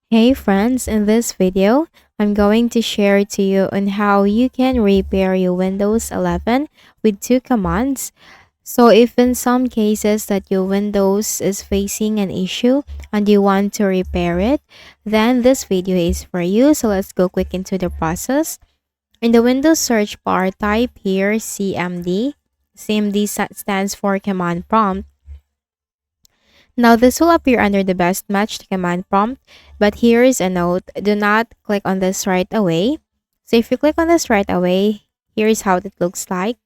Hey friends, in this video, I'm going to share to you on how you can repair your Windows 11 with two commands. So if in some cases that your Windows is facing an issue and you want to repair it, then this video is for you. So let's go quick into the process. In the Windows search bar, type here CMD. CMD stands for command prompt. Now this will appear under the best matched command prompt, but here is a note, do not click on this right away. So if you click on this right away, here is how it looks like.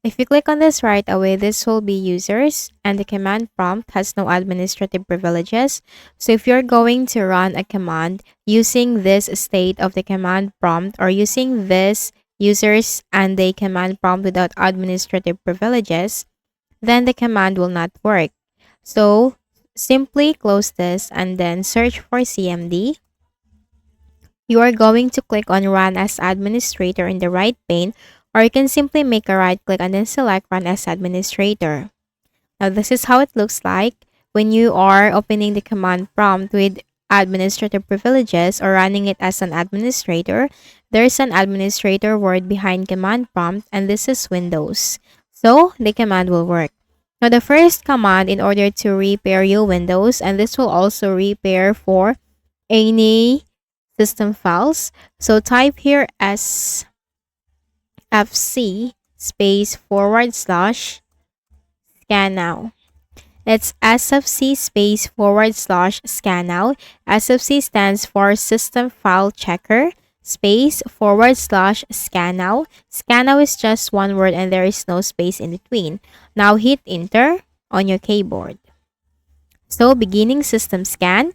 If you click on this right away, this will be users and the command prompt has no administrative privileges. So if you're going to run a command using this state of the command prompt or using this users and the command prompt without administrative privileges, then the command will not work. So simply close this and then search for CMD. You are going to click on Run as Administrator in the right pane, or you can simply make a right click and then select Run as Administrator. Now this is how it looks like when you are opening the command prompt with administrative privileges or running it as an administrator. There's an administrator word behind command prompt and this is Windows. So the command will work. Now the first command in order to repair your Windows, and this will also repair for any system files. So type here sfc space / scan now. It's sfc space / scan now. Sfc stands for System File Checker space / scan now. Scan now is just one word and there is no space in between. Now hit enter on your keyboard. So beginning system scan.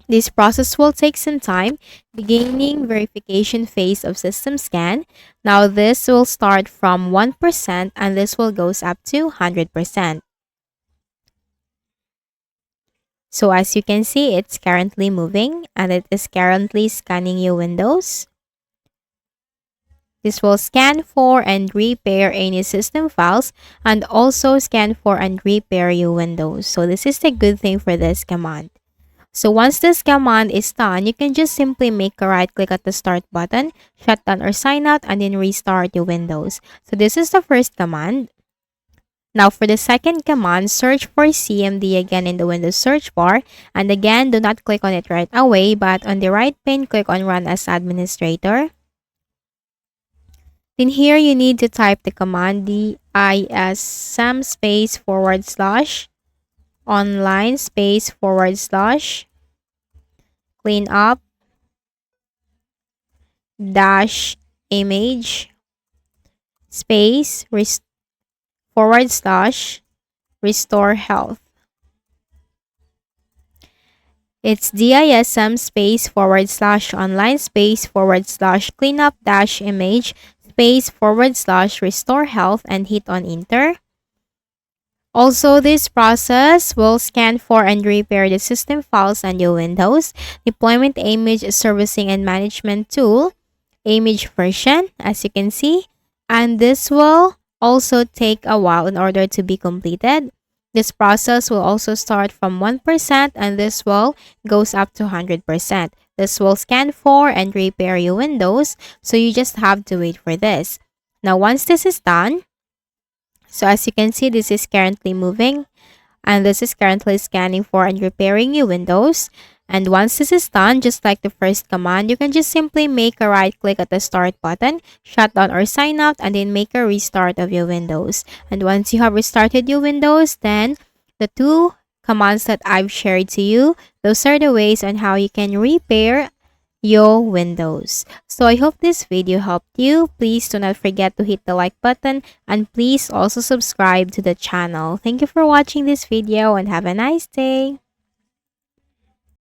This process will take some time. Beginning verification phase of system scan. Now this will start from 1% and this will goes up to 100%. So as you can see, it's currently moving and it is currently scanning your Windows. This will scan for and repair any system files and also scan for and repair your Windows. So this is the good thing for this command. So once this command is done, you can just simply make a right click at the start button, shut down or sign out, and then restart your Windows. So this is the first command. Now for the second command, search for CMD again in the Windows search bar. And again, do not click on it right away, but on the right pane, click on Run as Administrator. Then here you need to type the command dism space / online space / clean up dash image space / restore health. It's dism space / online space / cleanup dash image space / restore health and hit on enter. Also, this process will scan for and repair the system files on your Windows. Deployment image servicing and management tool, image version, as you can see. And this will also take a while in order to be completed. This process will also start from 1% and this will goes up to 100%. This will scan for and repair your Windows, so you just have to wait for this. Now, once this is done, so as you can see, this is currently moving and this is currently scanning for and repairing your Windows. And once this is done, just like the first command, you can just simply make a right click at the start button, shut down or sign out, and then make a restart of your Windows. And once you have restarted your Windows, then the two commands that I've shared to you, those are the ways on how you can repair your Windows. So I hope this video helped you. Please do not forget to hit the like button and please also subscribe to the channel. Thank you for watching this video and have a nice day.